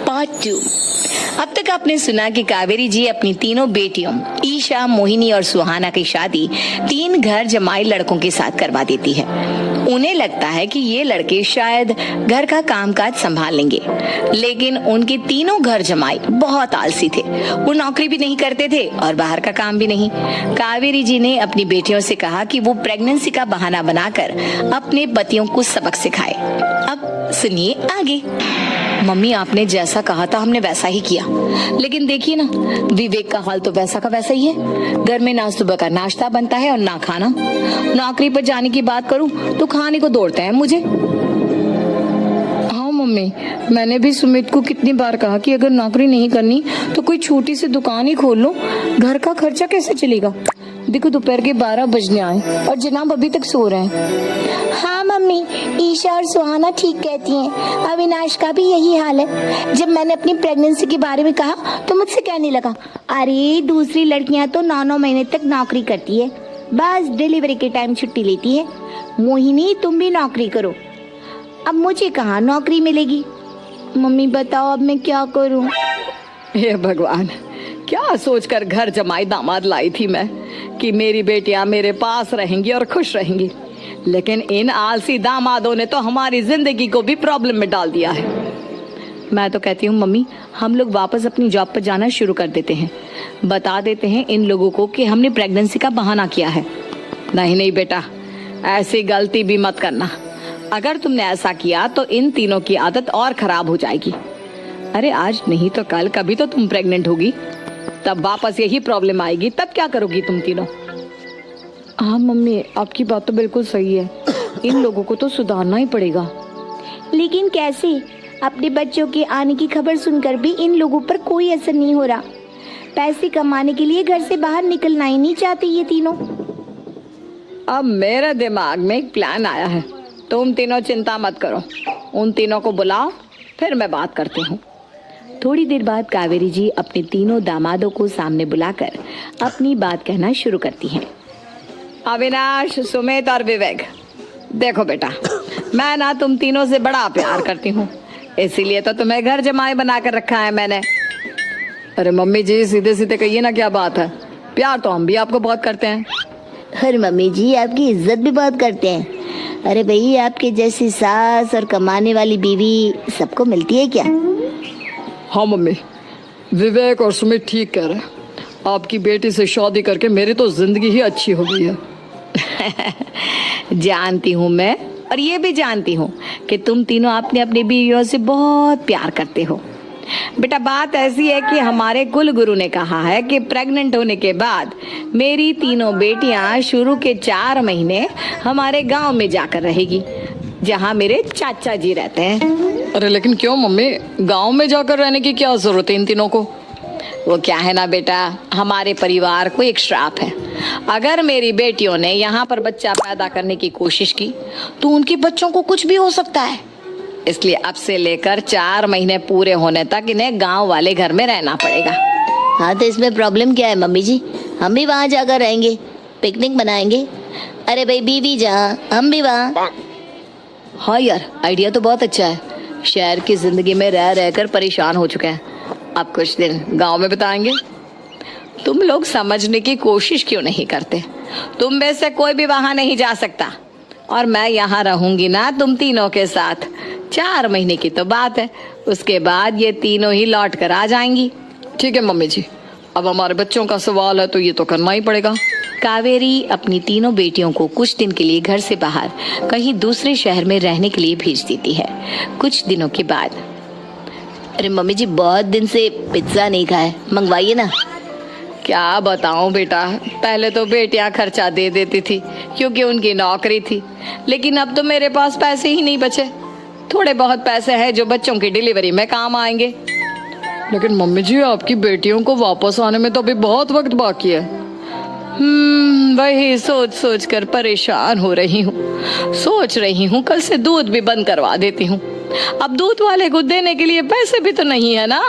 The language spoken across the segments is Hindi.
पार्ट 2। अब तक आपने सुना कि कावेरी जी अपनी तीनों बेटियों ईशा, मोहिनी और सुहाना की शादी 3 घर जमाई लड़कों के साथ करवा देती है। उन्हें लगता है कि ये लड़के शायद घर का कामकाज संभाल लेंगे, लेकिन उनके तीनों घर जमाई बहुत आलसी थे। वो नौकरी भी नहीं करते थे और बाहर का काम भी नहीं। कावेरी जी ने अपनी बेटियों से कहा कि वो प्रेगनेंसी का बहाना बनाकर अपने पतियों को सबक सिखाए। अब सुनिए आगे। मम्मी, आपने जैसा कहा था हमने वैसा ही किया, लेकिन देखिए ना, विवेक का हाल तो वैसा का वैसा ही है। घर में ना सुबह का नाश्ता बनता है और ना खाना। नौकरी पर जाने की बात करूं तो खाने को दौड़ते हैं मुझे। हाँ मम्मी, मैंने भी सुमित को कितनी बार कहा कि अगर नौकरी नहीं करनी तो कोई छोटी सी दुकान ही खोल लो, घर का खर्चा कैसे चलेगा। देखो दोपहर के 12 बजने आए और जनाब अभी तक सो रहे हैं। हाँ मम्मी, ईशा और सुहाना ठीक कहती हैं। अविनाश का भी यही हाल है। जब मैंने अपनी प्रेगनेंसी के बारे में कहा तो मुझसे कहने लगा, अरे दूसरी लड़कियां तो 9-9 महीने तक नौकरी करती है, बस डिलीवरी के टाइम छुट्टी लेती है। मोहिनी, तुम भी नौकरी करो। अब मुझे कहाँ नौकरी मिलेगी। मम्मी बताओ अब मैं क्या करूँ। हे भगवान, क्या सोचकर घर जमाई दामाद लाई थी मैं कि मेरी बेटियां मेरे पास रहेंगी और खुश रहेंगी, लेकिन इन आलसी दामादों ने तो हमारी जिंदगी को भी प्रॉब्लम में डाल दिया है। मैं तो कहती हूँ मम्मी, हम लोग वापस अपनी जॉब पर जाना शुरू कर देते हैं। बता देते हैं इन लोगों को कि हमने प्रेगनेंसी का बहाना किया है। नहीं बेटा, ऐसी गलती भी मत करना। अगर तुमने ऐसा किया तो इन तीनों की आदत और खराब हो जाएगी। अरे आज नहीं तो कल कभी तो तुम प्रेग्नेंट होगी, तब वापस यही प्रॉब्लम आएगी। तब क्या करोगी तुम तीनों। हाँ मम्मी, आपकी बात तो बिल्कुल सही है। इन लोगों को तो सुधारना ही पड़ेगा। लेकिन कैसे? अपने बच्चों के आने की खबर सुनकर भी इन लोगों पर कोई असर नहीं हो रहा। पैसे कमाने के लिए घर से बाहर निकलना ही नहीं चाहते ये तीनों। अब मेरे दिमाग में एक प्लान आया है। तुम तीनों चिंता मत करो, उन तीनों को बुलाओ, फिर मैं बात करती हूँ। थोड़ी देर बाद कावेरी जी अपने तीनों दामादों को सामने बुलाकर अपनी बात कहना शुरू करती हैं। अविनाश, सुमित और विवेक, देखो बेटा, मैं ना तुम तीनों से बड़ा प्यार करती हूँ, इसीलिए तो तुम्हें घर जमाई बना कर रखा है मैंने। अरे मम्मी जी, सीधे सीधे कहिए ना, क्या बात है। प्यार तो हम भी आपको बहुत करते हैं। अरे मम्मी जी, आपकी इज्जत भी बहुत करते हैं। अरे भाई, आपके जैसी सास और कमाने वाली बीवी सबको मिलती है क्या? हाँ मम्मी, विवेक और सुमित ठीक कह रहे हैं। आपकी बेटी से शादी करके मेरी तो जिंदगी ही अच्छी हो गई है। जानती हूँ मैं, और ये भी जानती हूँ कि तुम तीनों अपने अपने बीवियों से बहुत प्यार करते हो। बेटा, बात ऐसी है कि हमारे कुल गुरु ने कहा है कि प्रेग्नेंट होने के बाद मेरी तीनों बेटियां शुरू के 4 महीने हमारे गांव में जाकर रहेगी, जहां मेरे चाचा जी रहते हैं। अरे लेकिन क्यों मम्मी, गांव में जाकर रहने की क्या जरूरत है इन तीनों को। वो क्या है ना बेटा, हमारे परिवार को एक श्राप है। अगर मेरी बेटियों ने यहाँ पर बच्चा पैदा करने की कोशिश की तो उनके बच्चों को कुछ भी हो सकता है। इसलिए अब से लेकर 4 महीने पूरे होने तक इन्हें गांव वाले घर में रहना पड़ेगा। हाँ तो इसमें प्रॉब्लम क्या है मम्मी जी? हम भी वहाँ जाकर रहेंगे, पिकनिक मनाएंगे। अरे भाई, बीवी जहाँ हम भी वहाँ। हाँ यार, आइडिया तो बहुत अच्छा है। शहर की जिंदगी में रह रहकर परेशान हो चुके हैं, अब कुछ दिन गांव में बिताएंगे। तुम लोग समझने की कोशिश क्यों नहीं करते? तुम में से कोई भी वहां नहीं जा सकता, और मैं यहाँ रहूंगी ना तुम तीनों के साथ। 4 महीने की तो बात है, उसके बाद ये तीनों ही लौट कर आ जाएंगी। ठीक है मम्मी जी, अब हमारे बच्चों का सवाल है तो ये तो करना ही पड़ेगा। कावेरी अपनी तीनों बेटियों को कुछ दिन के लिए घर से बाहर कहीं दूसरे शहर में रहने के लिए भेज देती है। कुछ दिनों के बाद, अरे मम्मी जी, बहुत दिन से पिज्जा नहीं खाए, मंगवाइए ना। क्या बताऊं बेटा, पहले तो बेटियां खर्चा दे देती थी क्योंकि उनकी नौकरी थी, लेकिन अब तो मेरे पास पैसे ही नहीं बचे। थोड़े बहुत पैसे हैं जो बच्चों की डिलीवरी में काम आएंगे। लेकिन मम्मी जी, आपकी बेटियों को वापस आने में तो अभी बहुत वक्त बाकी है। वही सोच सोच कर परेशान हो रही हूँ। सोच रही हूँ कल से दूध भी बंद करवा देती हूँ। अब दूध वाले को देने के लिए पैसे भी तो नहीं है ना।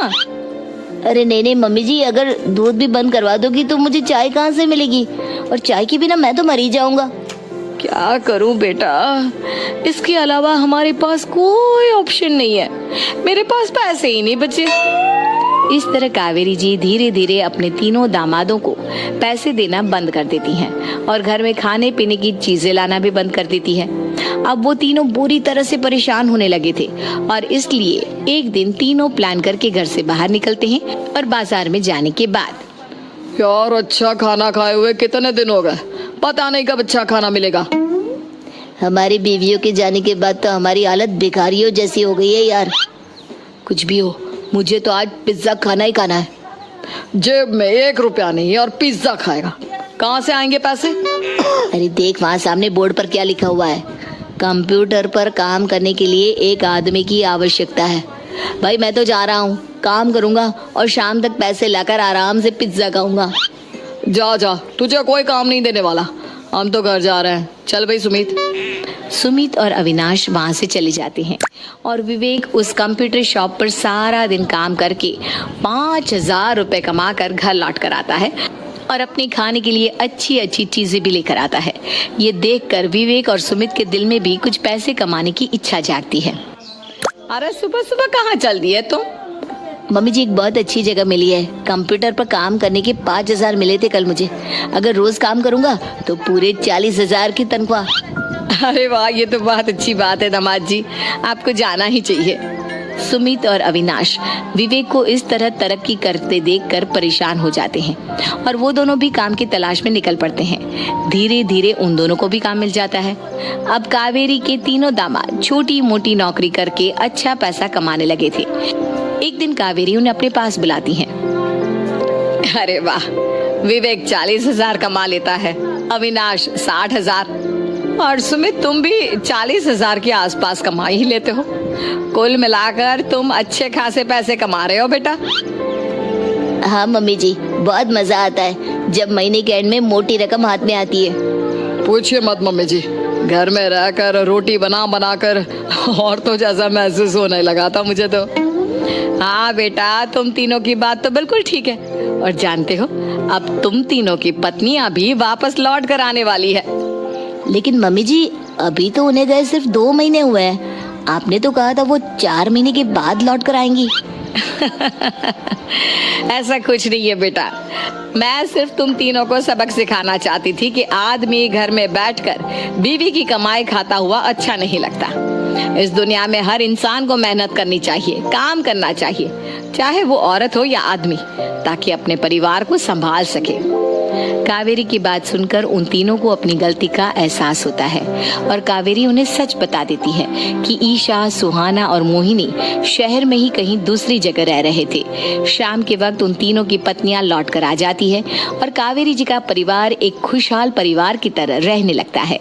अरे नहीं मम्मी जी, अगर दूध भी बंद करवा दोगी तो मुझे चाय कहाँ से मिलेगी? और चाय के बिना मैं तो मर ही जाऊंगा। क्या करूं बेटा, इसके अलावा हमारे पास कोई ऑप्शन नहीं है, मेरे पास पैसे ही नहीं बचे। इस तरह कावेरी जी धीरे धीरे अपने तीनों दामादों को पैसे देना बंद कर देती हैं और घर में खाने पीने की चीजें लाना भी बंद कर देती है। अब वो तीनों बुरी तरह से परेशान होने लगे थे और इसलिए एक दिन तीनों प्लान करके घर से बाहर निकलते हैं और बाजार में जाने के बाद यार अच्छा खाना खाए हुए कितने दिन हो गए, पता नहीं कब अच्छा खाना मिलेगा। हमारी बीवियों के जाने के बाद तो हमारी हालत भिखारियों जैसी हो गई है यार। कुछ भी हो, मुझे तो आज पिज्जा खाना ही खाना है। जेब में 1 रुपया नहीं है और पिज्जा खाएगा, कहाँ से आएंगे पैसे? अरे देख वहाँ सामने बोर्ड पर क्या लिखा हुआ है, कंप्यूटर पर काम करने के लिए एक आदमी की आवश्यकता है। भाई मैं तो जा रहा हूँ, काम करूँगा और शाम तक पैसे लाकर आराम से पिज्जा खाऊंगा। जा जा, तुझे कोई काम नहीं देने वाला, हम तो घर जा रहे हैं। चल भाई सुमित। सुमित और अविनाश वहां से चले जाते हैं और विवेक उस कंप्यूटर शॉप पर सारा दिन काम करके 5,000 रुपए कमा कर घर लौट कर आता है और अपने खाने के लिए अच्छी अच्छी चीजें भी लेकर आता है। ये देखकर विवेक और सुमित के दिल में भी कुछ पैसे कमाने की इच्छा जागती है। अरे सुबह सुबह कहाँ चल दिए तुम? मम्मी जी एक बहुत अच्छी जगह मिली है, कंप्यूटर पर काम करने के 5,000 मिले थे कल मुझे। अगर रोज काम करूंगा तो पूरे 40,000 की तनख्वाह। अरे वाह, ये तो बहुत अच्छी बात है दामाद जी, आपको जाना ही चाहिए। सुमित और अविनाश विवेक को इस तरह तरक्की करते देखकर परेशान हो जाते हैं और वो दोनों भी काम की तलाश में निकल पड़ते हैं। धीरे धीरे उन दोनों को भी काम मिल जाता है। अब कावेरी के तीनों दामाद छोटी मोटी नौकरी करके अच्छा पैसा कमाने लगे थे। एक दिन कावेरी उन्हें अपने पास बुलाती है। अरे वाह, विवेक 40,000 कमा लेता है, अविनाश 60,000 और सुमित तुम भी 40,000 के आसपास कमा ही लेते हो। कुल मिलाकर तुम अच्छे खासे पैसे कमा रहे हो बेटा। हाँ मम्मी जी, बहुत मजा आता है जब महीने के एंड में मोटी रकम हाथ में आती है। पूछिए मत मम्मी जी, घर में रहकर रोटी बना बना कर और तो जैसा महसूस होने लगा था मुझे तो। हाँ बेटा, तुम तीनों की बात तो बिल्कुल ठीक है और जानते हो अब तुम तीनों की पत्नियां भी वापस लौट कर आने वाली है। लेकिन मम्मी जी अभी तो उन्हें गए सिर्फ 2 महीने हुए हैं, आपने तो कहा था वो 4 महीने के बाद लौट कर आएंगी। ऐसा कुछ नहीं है बेटा, मैं सिर्फ तुम तीनों को सबक सिखाना चाहती थी कि आदमी घर में बैठकर बीवी की कमाई खाता हुआ अच्छा नहीं लगता। इस दुनिया में हर इंसान को मेहनत करनी चाहिए, काम करना चाहिए, चाहे वो औरत हो या आदमी, ताकि अपने परिवार को संभाल सके। कावेरी की बात सुनकर उन तीनों को अपनी गलती का एहसास होता है और कावेरी उन्हें सच बता देती है कि ईशा, सुहाना और मोहिनी शहर में ही कहीं दूसरी जगह रह रहे थे। शाम के वक्त उन तीनों की पत्नियां लौट कर आ जाती है और कावेरी जी का परिवार एक खुशहाल परिवार की तरह रहने लगता है।